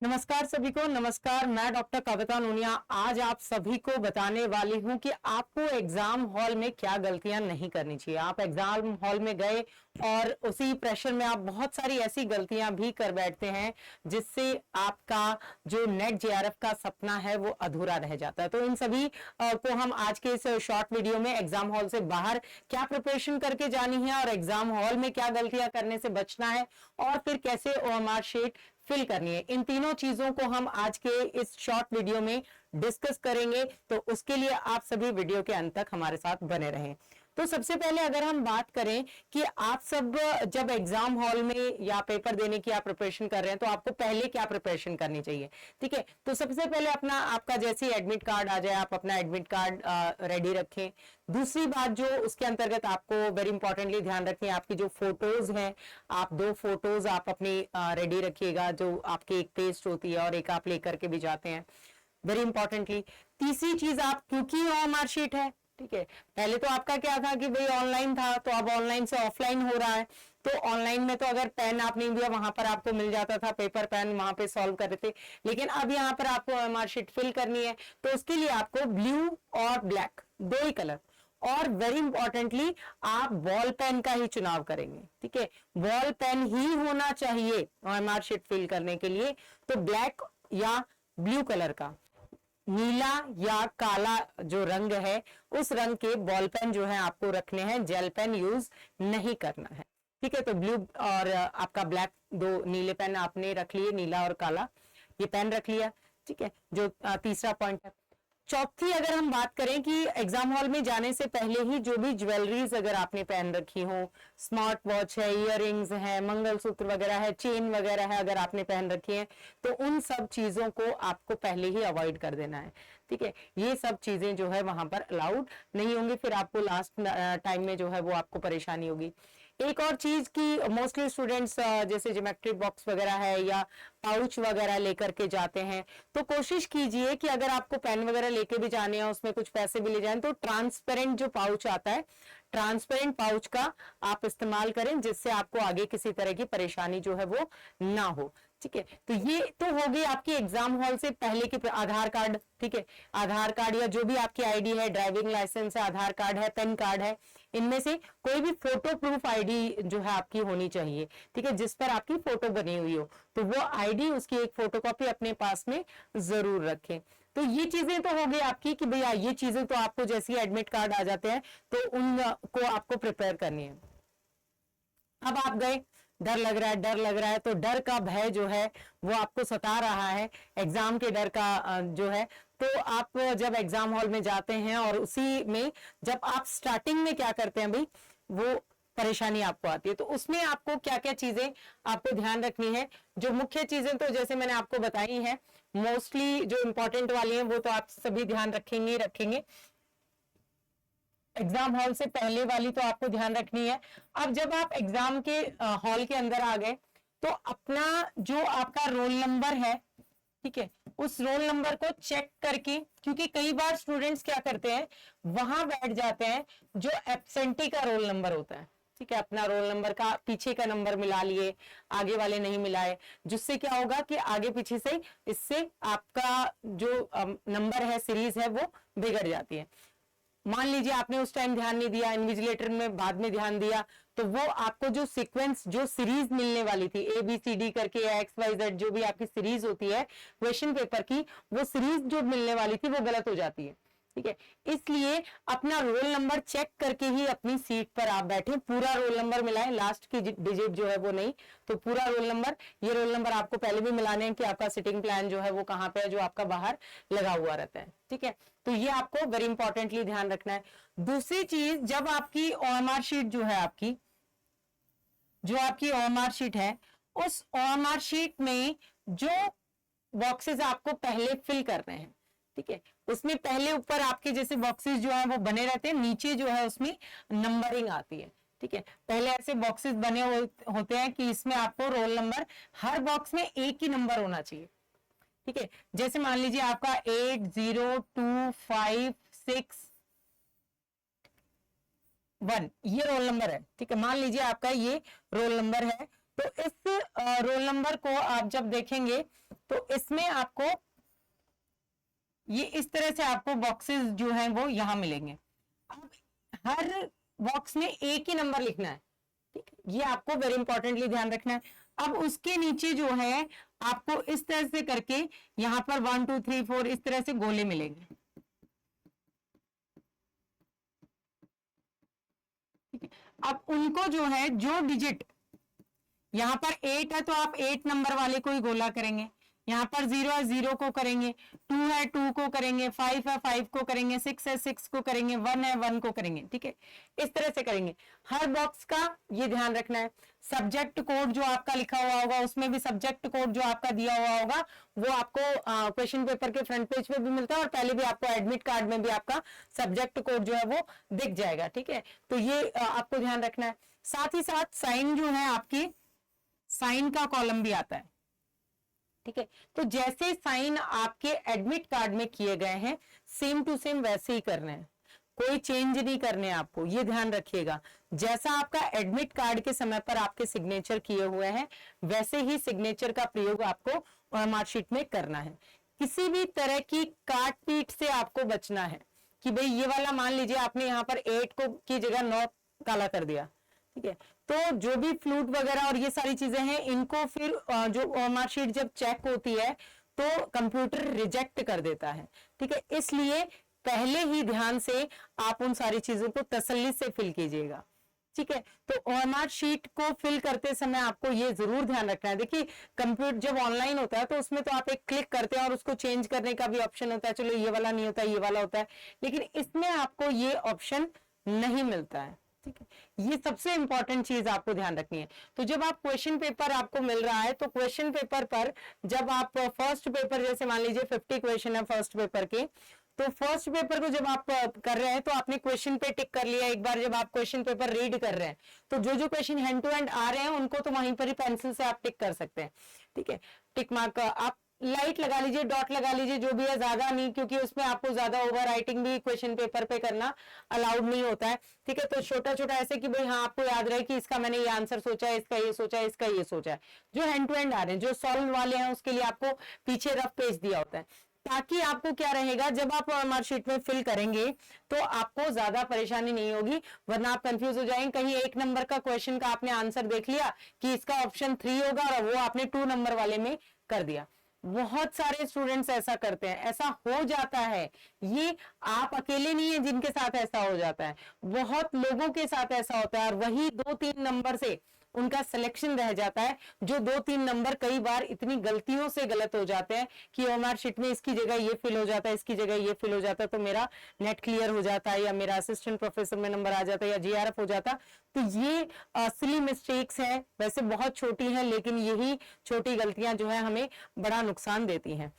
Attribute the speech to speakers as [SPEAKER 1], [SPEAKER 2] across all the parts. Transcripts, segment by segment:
[SPEAKER 1] नमस्कार सभी को। नमस्कार, मैं डॉक्टर कविता नूनिया आज आप सभी को बताने वाली हूं कि आपको एग्जाम हॉल में क्या गलतियां नहीं करनी चाहिए। आप एग्जाम हॉल में गए और उसी प्रेशर में आप बहुत सारी ऐसी गलतियां भी कर बैठते हैं जिससे आपका जो नेट जेआरएफ का सपना है वो अधूरा रह जाता है। तो इन सभी को हम आज के इस शॉर्ट वीडियो में एग्जाम हॉल से बाहर क्या प्रिपरेशन करके जानी है और एग्जाम हॉल में क्या गलतियां करने से बचना है और फिर कैसे ओएमआर शीट फिल करनी है, इन तीनों चीजों को हम आज के इस शॉर्ट वीडियो में डिस्कस करेंगे। तो उसके लिए आप सभी वीडियो के अंत तक हमारे साथ बने रहें। तो सबसे पहले अगर हम बात करें कि आप सब जब एग्जाम हॉल में या पेपर देने की आप प्रिपरेशन कर रहे हैं तो आपको पहले क्या प्रिपरेशन करनी चाहिए। ठीक है, तो सबसे पहले अपना आपका जैसे ही एडमिट कार्ड आ जाए आप अपना एडमिट कार्ड रेडी रखें। दूसरी बात जो उसके अंतर्गत आपको वेरी इंपॉर्टेंटली ध्यान रखें, आपकी जो फोटोज हैं, आप 2 फोटोज आप अपनी रेडी रखिएगा, जो आपकी एक पेस्ट होती है और एक आप लेकर के भी जाते हैं, वेरी इंपॉर्टेंटली। तीसरी चीज, आप क्योंकि ओएमआर शीट है, ठीक है, पहले तो आपका क्या था कि भाई ऑनलाइन था, तो अब ऑनलाइन से ऑफलाइन हो रहा है। तो ऑनलाइन में तो अगर पेन आप नहीं दिया वहां पर आपको मिल जाता था, पेपर पेन वहां पे सॉल्व कर रहे थे, लेकिन अब यहाँ पर आपको ओएमआर शीट फिल करनी है तो उसके लिए आपको ब्लू और ब्लैक 2 ही कलर, और वेरी इंपॉर्टेंटली आप बॉल पेन का ही चुनाव करेंगे। ठीक है, बॉल पेन ही होना चाहिए ओएमआर शीट फिल करने के लिए। तो ब्लैक या ब्लू कलर का, नीला या काला जो रंग है उस रंग के बॉल पेन जो है आपको रखने हैं, जेल पेन यूज नहीं करना है। ठीक है, तो ब्लू और आपका ब्लैक 2 नीले पेन आपने रख लिए, नीला और काला ये पेन रख लिया। ठीक है, जो तीसरा पॉइंट है। चौथी अगर हम बात करें कि एग्जाम हॉल में जाने से पहले ही जो भी ज्वेलरीज अगर आपने पहन रखी हो, स्मार्ट वॉच है, इयररिंग्स है, मंगलसूत्र वगैरह है, चेन वगैरह है, अगर आपने पहन रखी है तो उन सब चीजों को आपको पहले ही अवॉइड कर देना है। ठीक है, ये सब चीजें जो है वहां पर अलाउड नहीं होंगी, फिर आपको लास्ट टाइम में जो है वो आपको परेशानी होगी। एक और चीज की मोस्टली स्टूडेंट्स जैसे ज्योमेट्री बॉक्स वगैरह है या पाउच वगैरह लेकर के जाते हैं, तो कोशिश कीजिए कि अगर आपको पेन वगैरह लेके भी जाने हैं, उसमें कुछ पैसे भी ले जाएं, तो ट्रांसपेरेंट जो पाउच आता है, ट्रांसपेरेंट पाउच का आप इस्तेमाल करें जिससे आपको आगे किसी तरह की परेशानी जो है वो ना हो। ठीक है, तो ये तो हो गई आपकी एग्जाम हॉल से पहले की आधार कार्ड। ठीक है, आधार कार्ड या जो भी आपकी आईडी है, ड्राइविंग लाइसेंस है, आधार कार्ड है, पैन कार्ड है, इनमें से कोई भी फोटो प्रूफ आईडी जो है आपकी होनी चाहिए। ठीक है, जिस पर आपकी फोटो बनी हुई हो, तो वो आईडी उसकी एक फोटोकॉपी अपने पास में जरूर रखें। तो ये चीजें तो हो गई आपकी कि भैया ये चीजें तो आपको जैसे ही एडमिट कार्ड आ जाते हैं तो उनको आपको प्रिपेयर करनी है। अब आप गए, डर लग रहा है, डर लग रहा है, तो डर का भय जो है वो आपको सता रहा है, एग्जाम के डर का जो है। तो आप जब एग्जाम हॉल में जाते हैं और उसी में जब आप स्टार्टिंग में क्या करते हैं भाई, वो परेशानी आपको आती है, तो उसमें आपको क्या क्या चीजें आपको ध्यान रखनी है। जो मुख्य चीजें तो जैसे मैंने आपको बताई हैं, मोस्टली जो इंपॉर्टेंट वाली हैं वो तो आप सभी ध्यान रखेंगे रखेंगे। एग्जाम हॉल से पहले वाली तो आपको ध्यान रखनी है। अब जब आप एग्जाम के हॉल के अंदर आ गए तो अपना जो आपका रोल नंबर है, ठीक है, उस रोल नंबर को चेक करके, क्योंकि कई बार स्टूडेंट्स क्या करते हैं वहां बैठ जाते हैं जो एब्सेंटी का रोल नंबर होता है। ठीक है, अपना रोल नंबर का पीछे का नंबर मिला लिए, आगे वाले नहीं मिलाए, जिससे क्या होगा कि आगे पीछे से इससे आपका जो नंबर है, सीरीज है, वो बिगड़ जाती है। मान लीजिए आपने उस टाइम ध्यान नहीं दिया, इन्विजिलेटर में बाद में ध्यान दिया, तो वो आपको जो सीक्वेंस, जो सीरीज मिलने वाली थी ABCD करके या XYZ, जो भी आपकी सीरीज होती है क्वेश्चन पेपर की, वो सीरीज जो मिलने वाली थी वो गलत हो जाती है। ठीक है, इसलिए अपना रोल नंबर चेक करके ही अपनी सीट पर आप बैठे, पूरा रोल नंबर मिलाएं, लास्ट की डिजिट जो है वो नहीं, तो पूरा रोल नंबर। ये रोल नंबर आपको पहले भी मिलाने हैं कि आपका सिटिंग प्लान जो है वो कहां पे है, जो आपका बाहर लगा हुआ रहता है। ठीक है, तो ये आपको वेरी इंपॉर्टेंटली ध्यान रखना है। दूसरी चीज, जब आपकी ओएमआर शीट जो है आपकी, जो आपकी ओएमआर शीट है, उस ओएमआर शीट में जो बॉक्सेस आपको पहले फिल करने हैं, ठीक है, उसमें पहले ऊपर आपके जैसे बॉक्सेस जो है वो बने रहते हैं, नीचे जो है उसमें नंबरिंग आती है। ठीक है, पहले ऐसे बॉक्सेस बने होते हैं कि इसमें आपको रोल नंबर, हर बॉक्स में एक ही नंबर होना चाहिए। ठीक है, जैसे मान लीजिए आपका 80256 ये रोल नंबर है। ठीक है, मान लीजिए आपका ये रोल नंबर है, तो इस रोल नंबर को आप जब देखेंगे तो इसमें आपको ये इस तरह से आपको बॉक्सेस जो हैं वो यहां मिलेंगे। अब हर बॉक्स में एक ही नंबर लिखना है, ठीक है, ये आपको वेरी इंपॉर्टेंटली ध्यान रखना है। अब उसके नीचे जो है आपको इस तरह से करके यहां पर 1 2 3 4 इस तरह से गोले मिलेंगे, ठीक है। अब उनको जो है, जो डिजिट यहां पर 8 है तो आप 8 नंबर वाले को ही गोला करेंगे, यहाँ पर 0 है 0 को करेंगे, 2 है 2 को करेंगे, 5 है 5 को करेंगे, 6 है 6 को करेंगे, 1 है 1 को करेंगे, ठीक है, इस तरह से करेंगे। हर बॉक्स का ये ध्यान रखना है। सब्जेक्ट कोड जो आपका लिखा हुआ होगा उसमें भी सब्जेक्ट कोड जो आपका दिया हुआ होगा वो आपको क्वेश्चन पेपर के फ्रंट पेज पे भी मिलता है और पहले भी आपको एडमिट कार्ड में भी आपका सब्जेक्ट कोड जो है वो दिख जाएगा, ठीक है। तो ये आपको ध्यान रखना है। साथ ही साथ साइन जो है आपकी, साइन का कॉलम भी आता है, ठीक है। तो जैसे साइन आपके एडमिट कार्ड में किए गए हैं सेम टू सेम वैसे ही करने हैं, कोई चेंज नहीं करने हैं आपको, ये ध्यान रखिएगा। जैसा आपका एडमिट कार्ड के समय पर आपके सिग्नेचर किए हुए हैं वैसे ही सिग्नेचर का प्रयोग आपको मार्कशीट में करना है। किसी भी तरह की काट पीट से आपको बचना है कि भाई ये वाला मान लीजिए आपने यहाँ पर 8 को की जगह 9 काला कर दिया, ठीक है, तो जो भी फ्लूट वगैरह और ये सारी चीजें हैं इनको फिर जो मार्कशीट जब चेक होती है तो कंप्यूटर रिजेक्ट कर देता है, ठीक है। इसलिए पहले ही ध्यान से आप उन सारी चीजों को तसल्ली से फिल कीजिएगा, ठीक है। तो ओएमआर शीट को फिल करते समय आपको ये जरूर ध्यान रखना है। देखिए कंप्यूटर जब ऑनलाइन होता है तो उसमें तो आप एक क्लिक करते हैं और उसको चेंज करने का भी ऑप्शन होता है, चलो ये वाला नहीं होता ये वाला होता है, लेकिन इसमें आपको ये ऑप्शन नहीं मिलता है, ठीक है। ये सबसे इंपॉर्टेंट चीज आपको ध्यान रखनी है। तो जब आप क्वेश्चन पेपर आपको मिल रहा है तो क्वेश्चन पेपर पर जब आप फर्स्ट पेपर, जैसे मान लीजिए 50 क्वेश्चन है फर्स्ट पेपर के, तो फर्स्ट पेपर को जब आप कर रहे हैं तो आपने क्वेश्चन पे टिक कर लिया। एक बार जब आप क्वेश्चन पेपर रीड कर रहे हैं तो जो जो क्वेश्चन हैंड टू हैंड आ रहे हैं उनको तो वहीं पर ही पेंसिल से आप टिक कर सकते हैं, ठीक है। टिक मार्क आप लाइट लगा लीजिए, डॉट लगा लीजिए, जो भी है, ज्यादा नहीं, क्योंकि उसमें आपको ज्यादा ओवर राइटिंग भी क्वेश्चन पेपर पे करना अलाउड नहीं होता है, ठीक है। तो छोटा छोटा ऐसे कि भाई हाँ आपको याद रहे कि इसका मैंने ये आंसर सोचा है, इसका ये सोचा है, इसका ये सोचा है। जो हैंड टू हैंड आ रहे हैं, जो सॉल्व वाले हैं, उसके लिए आपको पीछे रफ पेज दिया होता है, ताकि आपको क्या रहेगा जब आप मार्कशीट में फिल करेंगे तो आपको ज्यादा परेशानी नहीं होगी, वरना आप कंफ्यूज हो जाएंगे। कहीं एक नंबर का क्वेश्चन का आपने आंसर देख लिया कि इसका ऑप्शन 3 होगा और वो आपने 2 नंबर वाले में कर दिया। बहुत सारे स्टूडेंट्स ऐसा करते हैं, ऐसा हो जाता है। ये आप अकेले नहीं है जिनके साथ ऐसा हो जाता है, बहुत लोगों के साथ ऐसा होता है और वही 2-3 नंबर से उनका सिलेक्शन रह जाता है। जो 2-3 नंबर कई बार इतनी गलतियों से गलत हो जाते हैं कि ओएमआर शीट में इसकी जगह ये फिल हो जाता है, इसकी जगह ये फिल हो जाता है, तो मेरा नेट क्लियर हो जाता है या मेरा असिस्टेंट प्रोफेसर में नंबर आ जाता है या जीआरएफ हो जाता। तो ये सिली मिस्टेक्स है, वैसे बहुत छोटी है, लेकिन यही छोटी गलतियां जो है हमें बड़ा नुकसान देती हैं।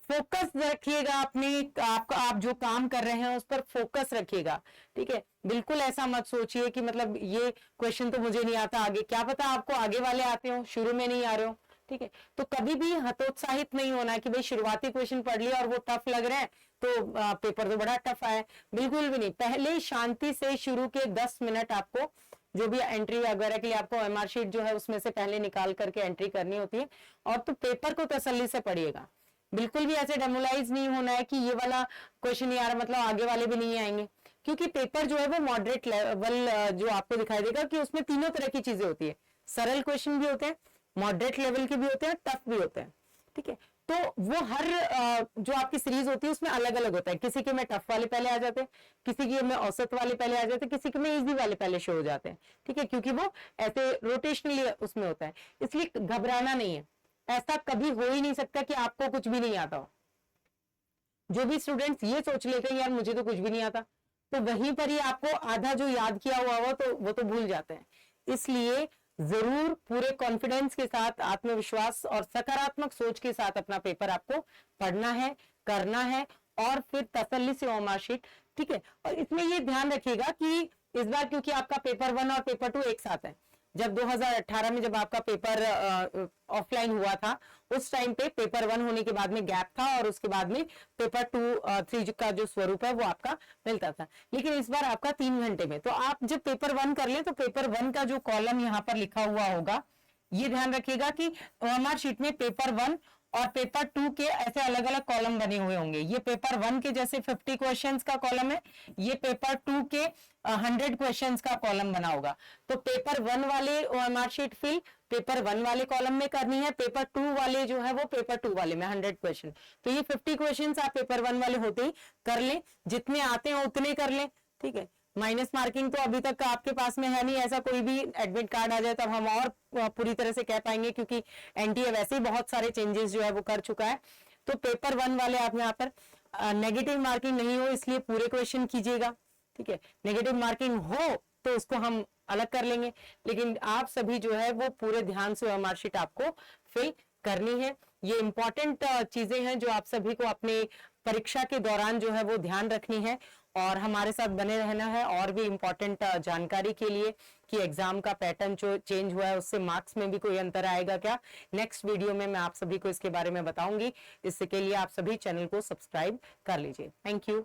[SPEAKER 1] फोकस रखिएगा अपने आप जो काम कर रहे हैं उस पर फोकस रखिएगा, ठीक है। बिल्कुल ऐसा मत सोचिए कि मतलब ये क्वेश्चन तो मुझे नहीं आता, आगे क्या पता आपको आगे वाले आते हो, शुरू में नहीं आ रहे हो, ठीक है। तो कभी भी हतोत्साहित नहीं होना कि भाई शुरुआती क्वेश्चन पढ़ लिया और वो टफ लग रहे हैं तो पेपर तो बड़ा टफ है, बिल्कुल भी नहीं। पहले शांति से शुरू के 10 मिनट आपको जो भी एंट्री वगैरह के लिए आपको एमआर शीट जो है उसमें से पहले निकाल करके एंट्री करनी होती है, और तो पेपर को तसल्ली से पढ़िएगा। बिल्कुल भी ऐसे डेमोलाइज नहीं होना है कि ये वाला क्वेश्चन नहीं आ रहा मतलब आगे वाले भी नहीं आएंगे, क्योंकि पेपर जो है वो मॉडरेट लेवल जो आपको दिखाई देगा कि उसमें तीनों तरह की चीजें होती है। सरल क्वेश्चन भी होते हैं, मॉडरेट लेवल के भी होते हैं, टफ भी होते हैं, ठीक है। तो वो हर जो आपकी सीरीज होती है उसमें अलग अलग होता है। किसी के में टफ वाले पहले आ जाते हैं, किसी के में औसत वाले पहले आ जाते हैं, किसी के में इजी वाले पहले शो हो जाते हैं, ठीक है, क्योंकि वो ऐसे रोटेशनली उसमें होता है। इसलिए घबराना नहीं है, ऐसा कभी हो ही नहीं सकता कि आपको कुछ भी नहीं आता हो। जो भी स्टूडेंट्स ये सोच लेते हैं यार मुझे तो कुछ भी नहीं आता, तो वहीं पर ही आपको आधा जो याद किया हुआ हो तो वो तो भूल जाते हैं। इसलिए जरूर पूरे कॉन्फिडेंस के साथ, आत्मविश्वास और सकारात्मक सोच के साथ अपना पेपर आपको पढ़ना है, करना है, और फिर तसल्ली से ओएमआर शीट, ठीक है। और इसमें ये ध्यान रखिएगा कि इस बार क्योंकि आपका पेपर 1 और पेपर 2 एक साथ है, जब 2018 में जब आपका पेपर ऑफलाइन हुआ था उस टाइम पे पेपर 1 होने के बाद में गैप था और उसके बाद में पेपर 2-3 का जो स्वरूप है वो आपका मिलता था, लेकिन इस बार आपका 3 घंटे में। तो आप जब पेपर 1 कर लें तो पेपर 1 का जो कॉलम यहाँ पर लिखा हुआ होगा ये ध्यान रखिएगा कि ओएमआर शीट में पेपर 1 और पेपर 2 के ऐसे अलग अलग कॉलम बने हुए होंगे। ये पेपर 1 के जैसे 50 क्वेश्चंस का कॉलम है, ये पेपर 2 के 100 क्वेश्चंस का कॉलम बना होगा। तो पेपर 1 वाले OMR शीट फिल पेपर 1 वाले कॉलम में करनी है, पेपर 2 वाले जो है वो पेपर 2 वाले में 100 क्वेश्चन। तो ये 50 क्वेश्चंस आप पेपर 1 वाले होते ही कर लें, जितने आते हैं उतने कर लें, ठीक है। माइनस मार्किंग तो अभी तक आपके पास में है नहीं, ऐसा कोई भी एडमिट कार्ड आ जाए तब हम और पूरी तरह से कह पाएंगे, क्योंकि एनटीए वैसे ही बहुत सारे चेंजेस जो है वो कर चुका है। तो पेपर 1 वाले आप यहाँ पर नेगेटिव मार्किंग नहीं हो इसलिए पूरे क्वेश्चन कीजिएगा, ठीक है। नेगेटिव मार्किंग हो तो उसको हम अलग कर लेंगे, लेकिन आप सभी जो है वो पूरे ध्यान से OMR शीट आपको फिल करनी है। ये इंपॉर्टेंट चीजें हैं जो आप सभी को अपने परीक्षा के दौरान जो है वो ध्यान रखनी है, और हमारे साथ बने रहना है और भी इंपॉर्टेंट जानकारी के लिए कि एग्जाम का पैटर्न जो चेंज हुआ है उससे मार्क्स में भी कोई अंतर आएगा क्या। नेक्स्ट वीडियो में मैं आप सभी को इसके बारे में बताऊंगी। इसके लिए आप सभी चैनल को सब्सक्राइब कर लीजिए। Thank you.